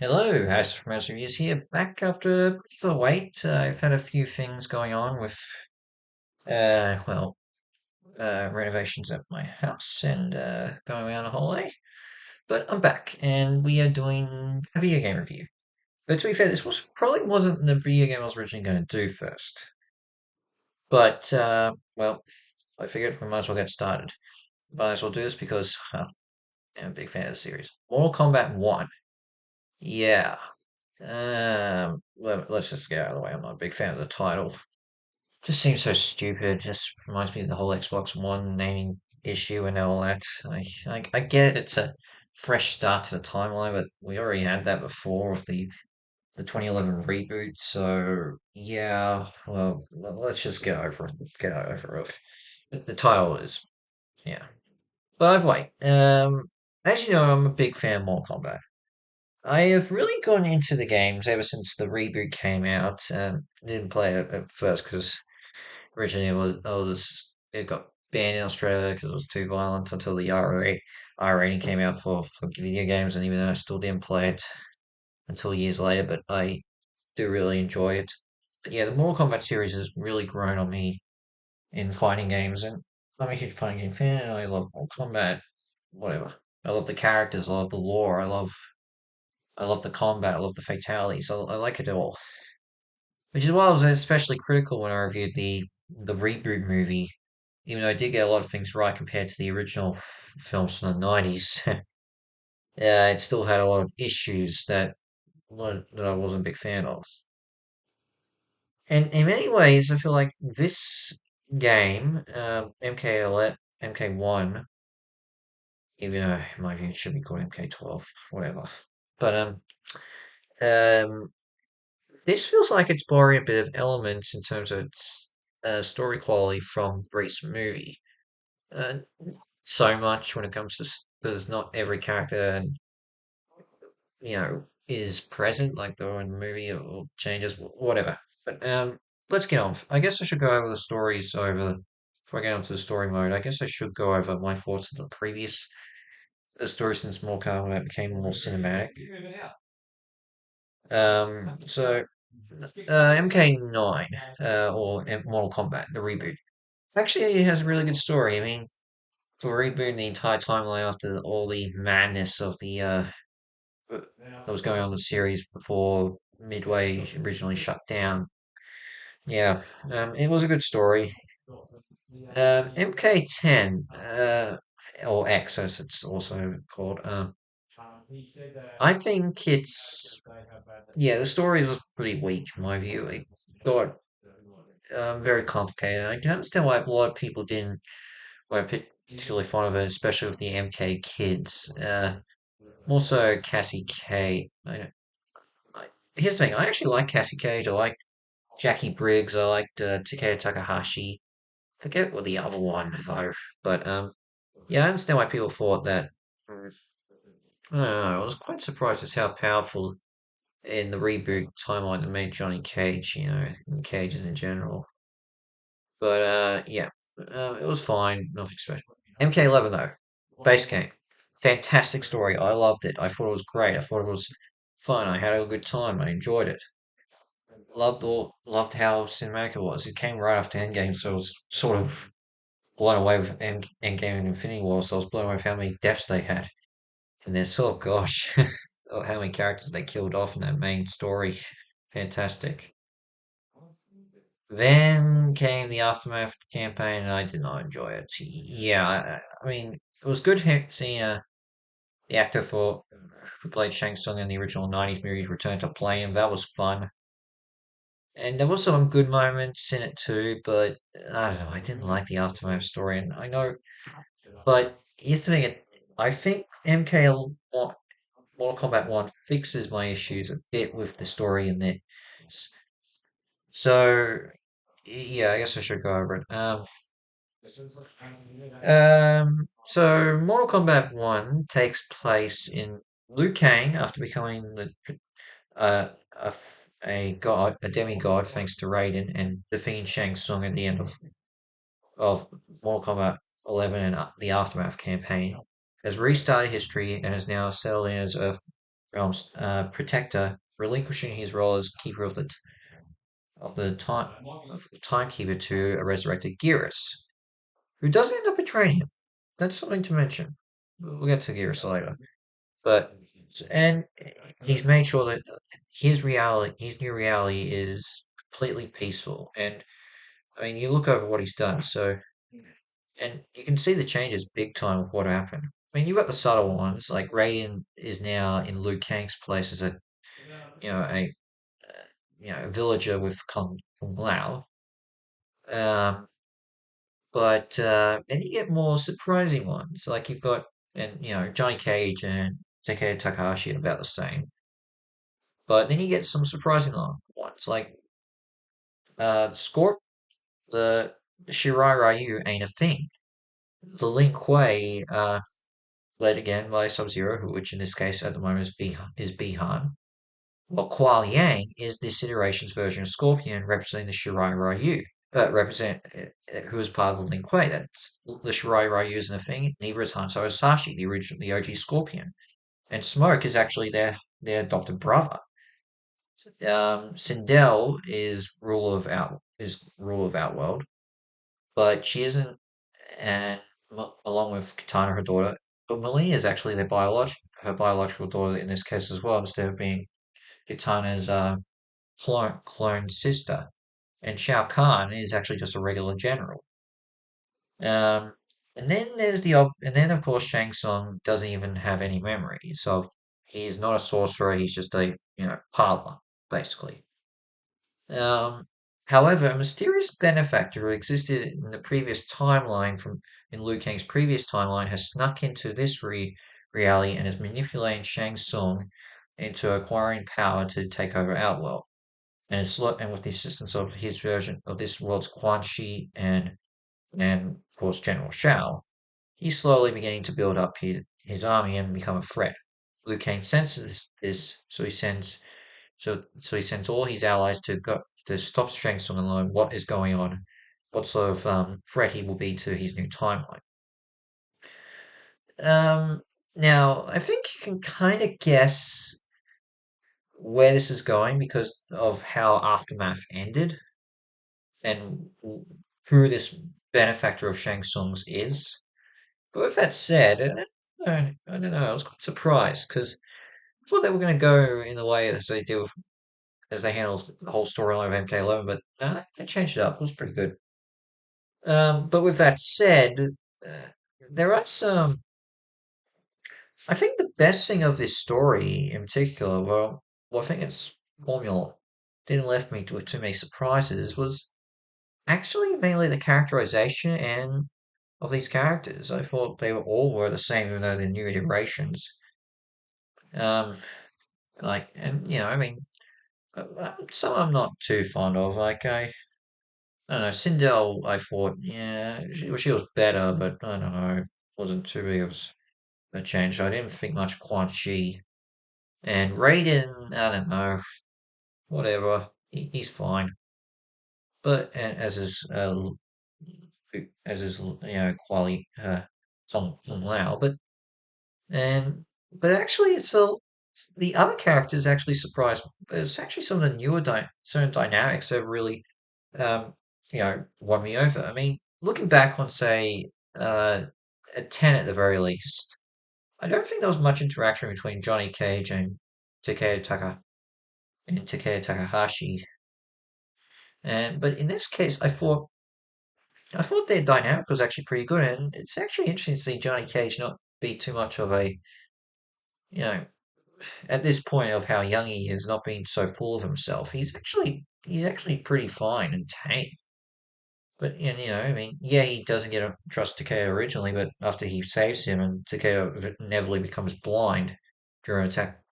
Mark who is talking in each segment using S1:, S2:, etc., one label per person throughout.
S1: Hello, House from House Reviews here, back after a bit of a wait. I've had a few things going on with, well, renovations at my house and going away on a holiday. But I'm back, and we are doing a video game review. But to be fair, this was probably wasn't the video game I was originally going to do first. But well, I figured we might as well get started. Might as well do this because I'm a big fan of the series. Mortal Kombat 1. Yeah. Let's just get out of the way. I'm not a big fan of the title. Just seems so stupid. Just reminds me of the whole Xbox One naming issue and all that. I get it's a fresh start to the timeline, but we already had that before with the 2011 reboot. So yeah, well, let's just get over it. Get over it. The title is yeah. But I've wait. As you know, I'm a big fan of Mortal Kombat. I have really gone into the games ever since the reboot came out. Didn't play it at first because originally it got banned in Australia because it was too violent until the R rating came out for video games, and even though I still didn't play it until years later, but I do really enjoy it. But yeah, the Mortal Kombat series has really grown on me in fighting games, and I'm a huge fighting game fan. And I love Mortal Kombat, whatever. I love the characters, I love the lore, I love the combat, I love the fatalities, I like it all. Which is why I was especially critical when I reviewed the reboot movie, even though I did get a lot of things right compared to the original films from the 90s. It still had a lot of issues that I wasn't a big fan of. And in many ways, I feel like this game, MK1, even though in my view it should be called MK12, whatever. But um, this feels like it's borrowing a bit of elements in terms of its story quality from the recent movie. Uh, so much when it comes to because not every character is present like they were in the movie or changes whatever. But let's get on. I guess I should go over the stories over before I get onto the story mode. I guess I should go over my thoughts of the previous story since Mortal Kombat became more cinematic. So MK9 or Mortal Kombat the reboot actually it has a really good story. I mean, for rebooting the entire timeline after all the madness of the that was going on in the series before Midway originally shut down. Yeah, it was a good story. MK10, or X as it's also called. I think it's yeah, the story is pretty weak in my view. It got very complicated. I can understand why a lot of people didn't were particularly fond of it, especially with the MK kids. More so Cassie K. Here's the thing, I actually like Cassie Cage. I like Jackie Briggs. I liked Takeda Takahashi. Forget what the other one though, but yeah, I understand why people thought that. I don't know. I was quite surprised as how powerful in the reboot timeline that made Johnny Cage. And cages in general. But yeah, it was fine. Nothing special. MK11 though, base game, fantastic story. I loved it. I thought it was great. I thought it was fun. I had a good time. I enjoyed it. Loved how cinematic it was. It came right after Endgame, so I was sort of blown away with Endgame and Infinity War. So I was blown away with how many deaths they had. And then, so gosh, oh, how many characters they killed off in that main story. Fantastic. Then came the Aftermath campaign, and I did not enjoy it. Yeah, I mean, it was good seeing the actor for who played Shang Tsung in the original 90s movies return to play him. That was fun. And there was some good moments in it too, but I don't know, I didn't like the Aftermath story, and I know, but here's the thing, I think MKL Mortal Kombat 1 fixes my issues a bit with the story in it. So, yeah, I guess I should go over it. So Mortal Kombat 1 takes place in Liu Kang after becoming a god, a demigod, thanks to Raiden, and defeating Shang Tsung at the end of Mortal Kombat 11 and the Aftermath campaign, has restarted history and is now settled in as Earth realm's protector, relinquishing his role as keeper of the timekeeper to a resurrected Geras, who does end up betraying him. That's something to mention. We'll get to Geras later. But and he's made sure that his new reality is completely peaceful. And I mean, you look over what he's done, so and you can see the changes big time with what happened. I mean, you've got the subtle ones, like Raiden is now in Liu Kang's place as a a a villager with Kung Lao. Um, but then you get more surprising ones, like you've got and Johnny Cage and Takeda Takahashi are about the same. But then you get some surprising ones, like Scorp, the Shirai Ryu ain't a thing. The Lin Kuei, led again by Sub-Zero, which in this case at the moment is Bihan. While Kuai Yang is this iteration's version of Scorpion, representing the Shirai Ryu, who is part of the Lin Kuei. That's the Shirai Ryu isn't a thing. Neither is Hanzo Hasashi, the OG Scorpion, and Smoke is actually their adopted brother. Sindel is ruler of Outworld, but she isn't, and along with Katana, her daughter, but Melina is actually her biological daughter in this case as well, instead of being Katana's clone sister. And Shao Kahn is actually just a regular general. Um, and then of course Shang Tsung doesn't even have any memory, so he's not a sorcerer. He's just a parlor basically. Um, However, a mysterious benefactor who existed in the previous timeline in Liu Kang's previous timeline has snuck into this reality and is manipulating Shang Tsung into acquiring power to take over Outworld. And with the assistance of his version of this world's Quan Chi and of course General Shao, he's slowly beginning to build up his army and become a threat. Liu Kang senses this, so he sends all his allies to go to stop Shang Tsung and learn what is going on, what sort of threat he will be to his new timeline. Um, Now, I think you can kind of guess where this is going because of how Aftermath ended and who this benefactor of Shang Tsung's is. But with that said, I don't know. I was quite surprised because I thought they were going to go in the way as they do as they handle the whole storyline of MK11, but they changed it up. It was pretty good. But with that said, there are some. I think the best thing of this story in particular, well I think its formula didn't left me with too many surprises, was actually mainly the characterization and of these characters. I thought they were the same, even though they're new iterations. Um, and I mean, some I'm not too fond of. I don't know, Sindel, I thought, yeah, she was better, but I don't know, wasn't too big of a change. I didn't think much Quan Chi. And Raiden, I don't know, whatever, he's fine. But and as is quality Song Lao, but actually the other characters actually surprised me. It's actually some of the newer certain dynamics that really won me over. I mean, looking back on, say, a 10 at the very least, I don't think there was much interaction between Johnny Cage and Takeda Taka and Takeda Takahashi. But in this case, I thought their dynamic was actually pretty good, and it's actually interesting to see Johnny Cage not be too much of a, you know, at this point of how young he is, not being so full of himself. He's actually pretty fine and tame. But I mean, yeah, he doesn't get to trust Takeo originally, but after he saves him and Takeo inevitably becomes blind during attack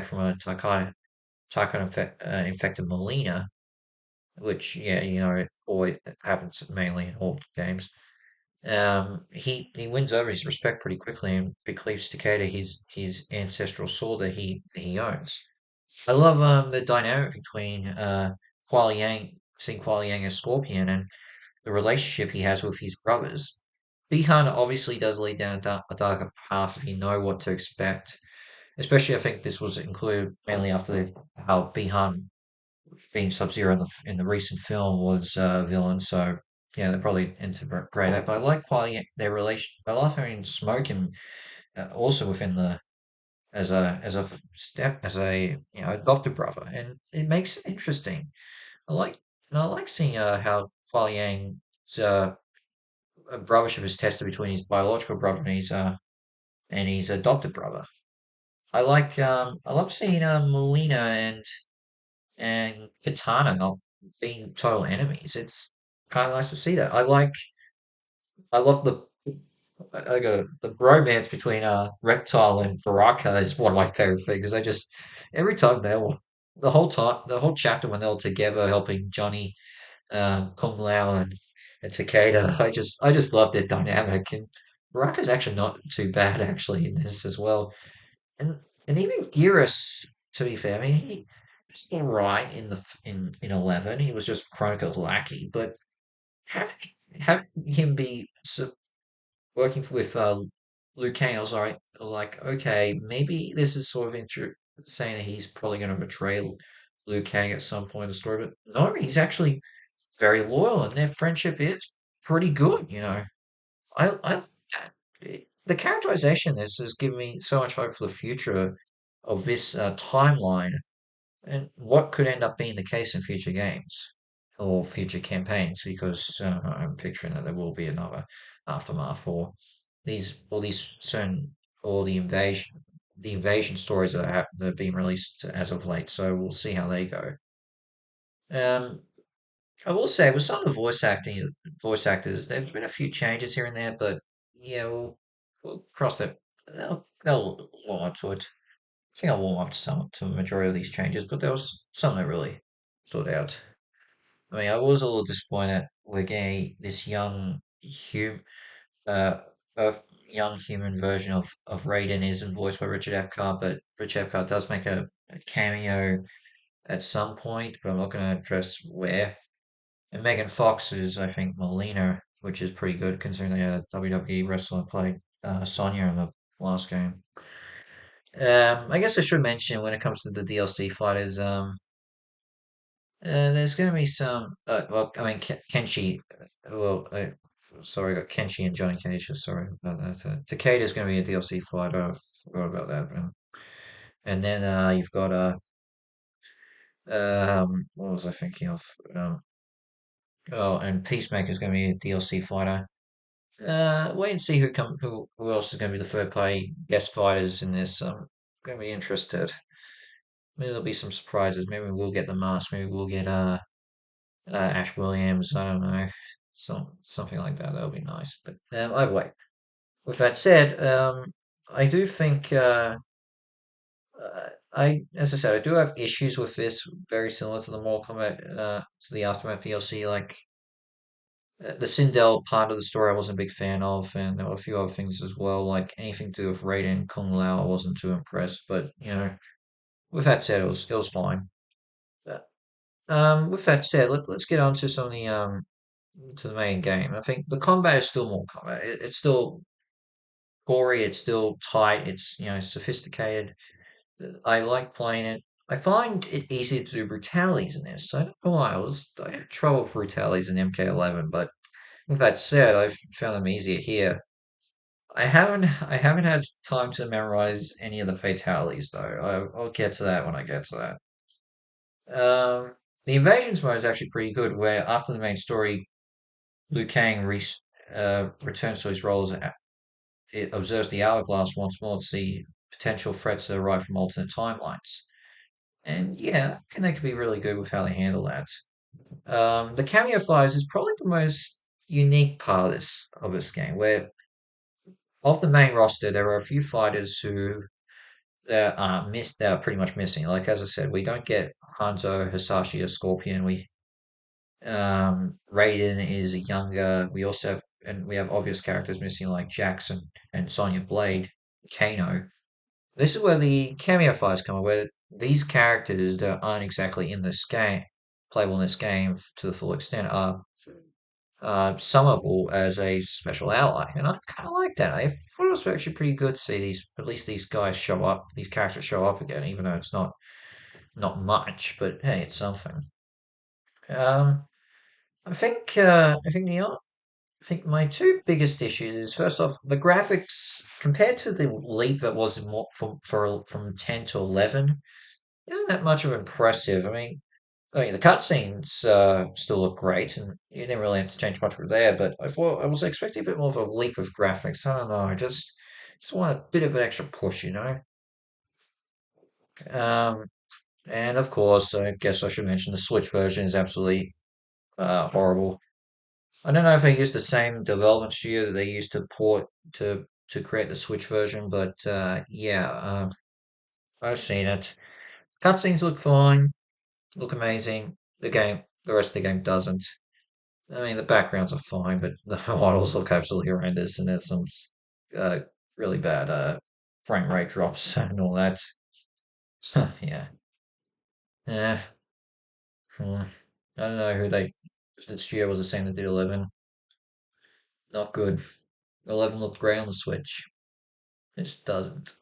S1: from a Tycoon infected Molina, which yeah, it always happens mainly in all games. He wins over his respect pretty quickly and bequeaths Takeda his ancestral sword that he owns. I love the dynamic between seeing Kuali Yang as Scorpion and the relationship he has with his brothers. Bihan obviously does lead down a darker path if you know what to expect, Especially, I think this was included mainly after how Bihan being Sub-Zero in the recent film was a villain. So yeah, they probably integrate that. But I like quality their relation. I like having Smoke him also within the as a step as a adopted brother, and it makes it interesting. I like I like seeing how Kuala Yang's brothership is tested between his biological brother and his adopted brother. I love seeing Melina and Katana not being total enemies. It's kind of nice to see that. I love I got the bromance between Reptile and Baraka is one of my favorite things. I just every time the whole chapter when they were together helping Johnny, Kung Lao and Takeda, I just love their dynamic, and Baraka's actually not too bad actually in this as well. And even Gearus, to be fair, I mean he was all right in in 11. He was just Chronicle lackey, but having having him be working with Liu Kang, I was like, okay, maybe this is sort of saying that he's probably going to betray Liu Kang at some point in the story, but no, he's actually very loyal, and their friendship is pretty good. You know, I the characterization in this has given me so much hope for the future of this timeline and what could end up being the case in future games or future campaigns, because I'm picturing that there will be another aftermath or these certain or the invasion stories that have been released as of late. So we'll see how they go. Um, I will say with some of the voice actors, there's been a few changes here and there, but yeah, we'll cross that. They'll warm up to it. I think I'll warm up to to the majority of these changes, but there was some that really stood out. I mean, I was a little disappointed we're getting this uh, a young human version of Raiden isn't voiced by Richard Epcar, but Richard Epcar does make a cameo at some point, but I'm not going to address where. And Megan Fox is, I think, Melina, which is pretty good considering they had a WWE wrestler play Sonya in the last game. I guess I should mention when it comes to the DLC fighters, there's going to be some. Well, I mean, Kenshi. Well, sorry, I got Kenshi and Johnny Cage. Sorry about that. Takeda is going to be a DLC fighter. I forgot about that. And then you've got what was I thinking of? Oh, and Peacemaker is going to be a DLC fighter. Wait and see who else is going to be the third party guest fighters in this. I'm going to be interested. Maybe there'll be some surprises. Maybe we'll get the mask. Maybe we'll get Ash Williams. I don't know, something like that. That'll be nice. But either way, with that said, I do think as I said, I do have issues with this, very similar to the Mortal Kombat, to the Aftermath DLC. Like the Sindel part of the story, I wasn't a big fan of, and there were a few other things as well, like anything to do with Raiden Kung Lao. I wasn't too impressed, but with that said, it was fine. But, with that said, let's get on to some of the to the main game. I think the combat is still more combat. It's still gory. It's still tight. It's sophisticated. I like playing it. I find it easier to do brutalities in this. I don't know why. I had trouble with brutalities in MK11, but with that said, I've found them easier here. I haven't had time to memorize any of the fatalities though. I'll get to that when I get to that. The invasions mode is actually pretty good. Where after the main story, Liu Kang returns to his role as it observes the hourglass once more to see potential threats that arrive from alternate timelines. And yeah, they could be really good with how they handle that. The cameo fires is probably the most unique part of this game, where of the main roster, there are a few fighters who that are pretty much missing. Like as I said, we don't get Hanzo, Hisashi, or Scorpion. Raiden is younger. We have obvious characters missing like Jackson and Sonya Blade, Kano. This is where the cameo fights come in, where these characters that aren't exactly in this game, playable in this game to the full extent, are summonable as a special ally, and I kind of like that. I thought it was actually pretty good to see these at least these guys show up, these characters show up again, even though it's not much, but hey, it's something. Um, I think my two biggest issues is first off the graphics compared to the leap that was from 10 to 11 isn't that much of impressive. I mean, the cutscenes still look great, and you didn't really have to change much from there. But I thought I was expecting a bit more of a leap of graphics. I don't know. I just want a bit of an extra push, you know. Um, and of course, I guess I should mention the Switch version is absolutely horrible. I don't know if they used the same development studio that they used to port to create the Switch version, but yeah, I've seen it. Cutscenes look fine, look amazing. The rest of the game doesn't. I mean, the backgrounds are fine, but the models look absolutely horrendous, and there's some uh, really bad frame rate drops and all that. Yeah, yeah. Hmm. I don't know who they. The studio was the same that did 11. Not good. 11 looked great on the Switch. This doesn't.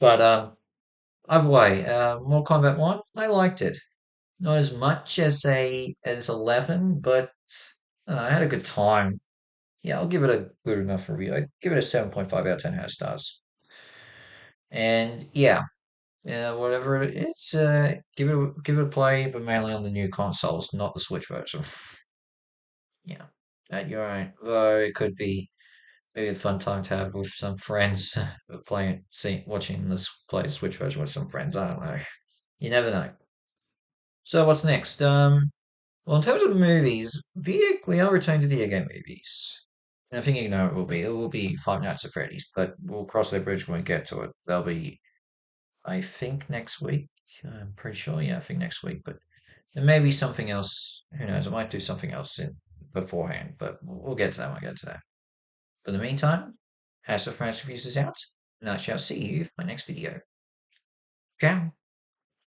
S1: But either way, Mortal Kombat 1, I liked it. Not as much as 11, but I had a good time. Yeah, I'll give it a good enough review. I give it a 7.5 out of 10 half stars. And yeah, whatever it is, give it a play, but mainly on the new consoles, not the Switch version. Yeah, at your own. Though it could be maybe a fun time to have with some friends, watching this play the Switch version with some friends. I don't know. You never know. So what's next? Well, in terms of movies, we are returning to video game movies. And I think you know it will be Five Nights at Freddy's, but we'll cross that bridge when we get to it. They'll be, I think, next week. I'm pretty sure, yeah, I think next week. But there may be something else. Who knows? I might do something else beforehand, but we'll get to that when we get to that. But in the meantime, House of France Reviews is out, and I shall see you in my next video. Ciao.